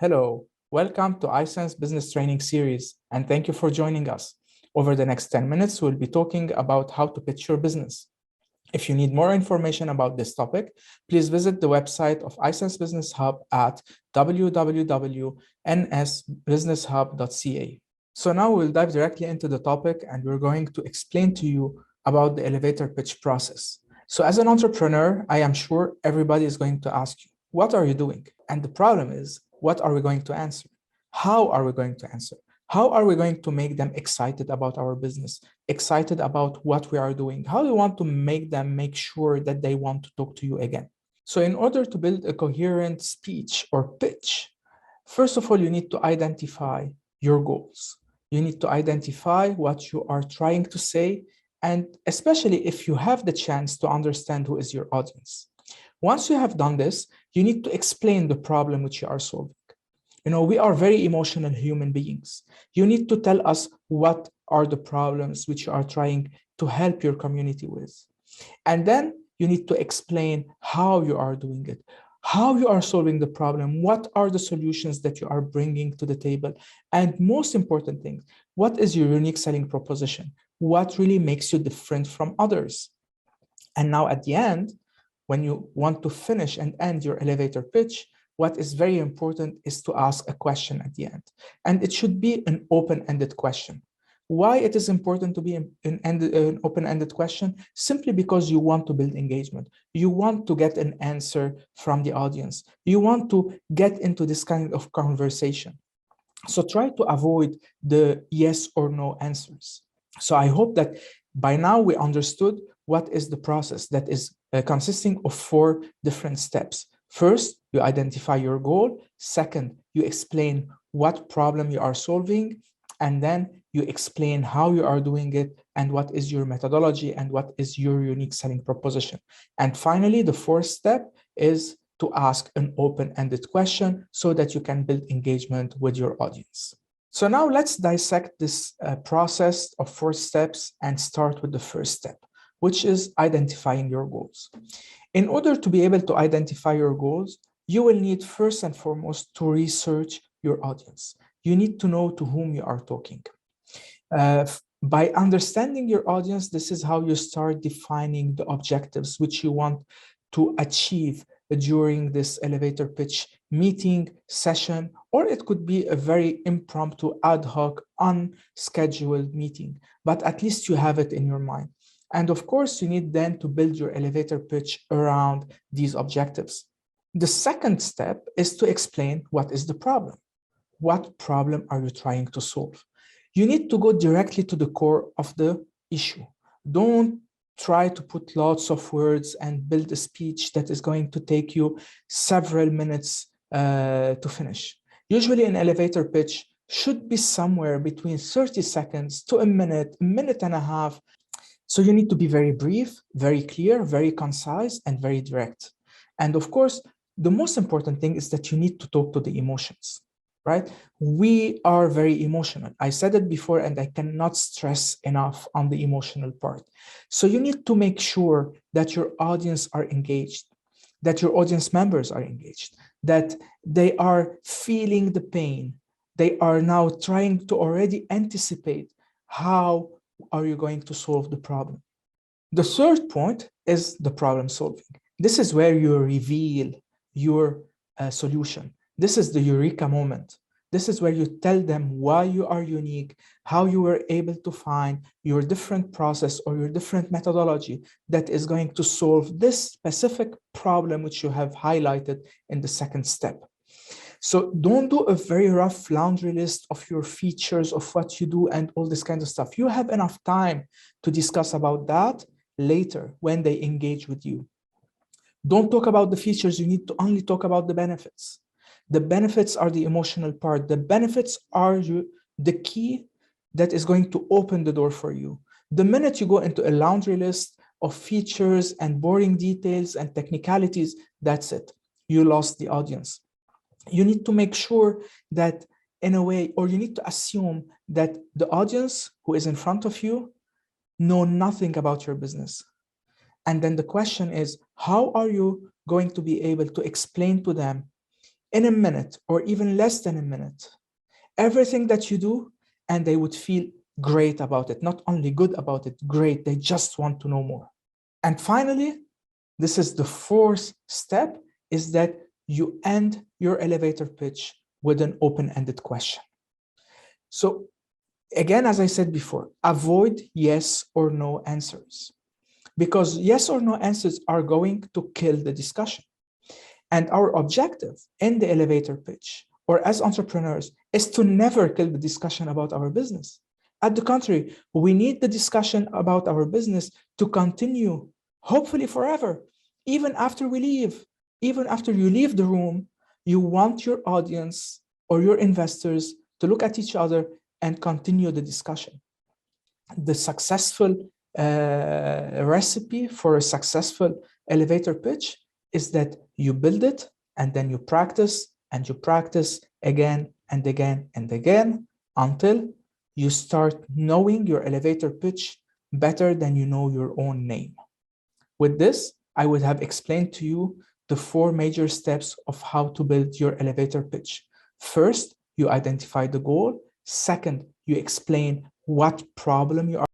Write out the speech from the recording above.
Hello, welcome to iSense Business Training Series, and thank you for joining us. Over the next 10 minutes, we'll be talking about how to pitch your business. If you need more information about this topic, please visit the website of iSense Business Hub at www.nsbusinesshub.ca. So now we'll dive directly into the topic, and we're going to explain to you about the elevator pitch process. So as an entrepreneur, I am sure everybody is going to ask you, what are you doing? And the problem is, what are we going to answer? How are we going to answer? How are we going to make them excited about our business, excited about what we are doing? How do you want to make them make sure that they want to talk to you again? So in order to build a coherent speech or pitch, first of all, you need to identify your goals. You need to identify what you are trying to say, and especially if you have the chance to understand who is your audience. Once you have done this, you need to explain the problem which you are solving. We are very emotional human beings. You need to tell us what are the problems which you are trying to help your community with. And then you need to explain how you are doing it, how you are solving the problem, what are the solutions that you are bringing to the table, and most important thing, what is your unique selling proposition? What really makes you different from others? And now at the end, when you want to finish and end your elevator pitch, what is very important is to ask a question at the end. And it should be an open-ended question. Why it is important to be an open-ended question? Simply because you want to build engagement. You want to get an answer from the audience. You want to get into this kind of conversation. So try to avoid the yes or no answers. So I hope that by now we understood what is the process that is consisting of 4 different steps. First, you identify your goal. Second, you explain what problem you are solving. And then you explain how you are doing it and what is your methodology and what is your unique selling proposition. And finally, the 4th step is to ask an open-ended question so that you can build engagement with your audience. So now let's dissect this process of 4 steps and start with the first step, which is identifying your goals. In order to be able to identify your goals, you will need first and foremost to research your audience. You need to know to whom you are talking. By understanding your audience, this is how you start defining the objectives which you want to achieve during this elevator pitch meeting, session, or it could be a very impromptu, ad hoc, unscheduled meeting, but at least you have it in your mind. And of course, you need then to build your elevator pitch around these objectives. The second step is to explain what is the problem. What problem are you trying to solve? You need to go directly to the core of the issue. Don't try to put lots of words and build a speech that is going to take you several minutes to finish. Usually an elevator pitch should be somewhere between 30 seconds to a minute and a half. So you need to be very brief, very clear, very concise, and very direct. And of course, the most important thing is that you need to talk to the emotions, right? We are very emotional. I said it before, and I cannot stress enough on the emotional part. So you need to make sure that your audience are engaged, that your audience members are engaged, that they are feeling the pain. They are now trying to already anticipate how are you going to solve the problem. The third point is the problem solving. This is where you reveal your solution. This is the eureka moment. This is where you tell them why you are unique, how you were able to find your different process or your different methodology that is going to solve this specific problem which you have highlighted in the second step. So don't do a very rough laundry list of your features, of what you do and all this kind of stuff. You have enough time to discuss about that later when they engage with you. Don't talk about the features. You need to only talk about the benefits. The benefits are the emotional part. The benefits are the key that is going to open the door for you. The minute you go into a laundry list of features and boring details and technicalities, that's it. You lost the audience. You need to make sure that in a way, or you need to assume that the audience who is in front of you know nothing about your business. And then the question is, how are you going to be able to explain to them in a minute or even less than a minute everything that you do, and they would feel great about it. Not only good about it, great. They just want to know more. And finally, this is the fourth step, is that you end your elevator pitch with an open-ended question. So again, as I said before, avoid yes or no answers, because yes or no answers are going to kill the discussion. And our objective in the elevator pitch, or as entrepreneurs, is to never kill the discussion about our business. At the contrary, we need the discussion about our business to continue, hopefully forever, even after we leave. Even after you leave the room, you want your audience or your investors to look at each other and continue the discussion. The successful recipe for a successful elevator pitch is that you build it and then you practice and you practice again and again and again until you start knowing your elevator pitch better than you know your own name. With this, I would have explained to you the 4 major steps of how to build your elevator pitch. First, you identify the goal. Second, you explain what problem you are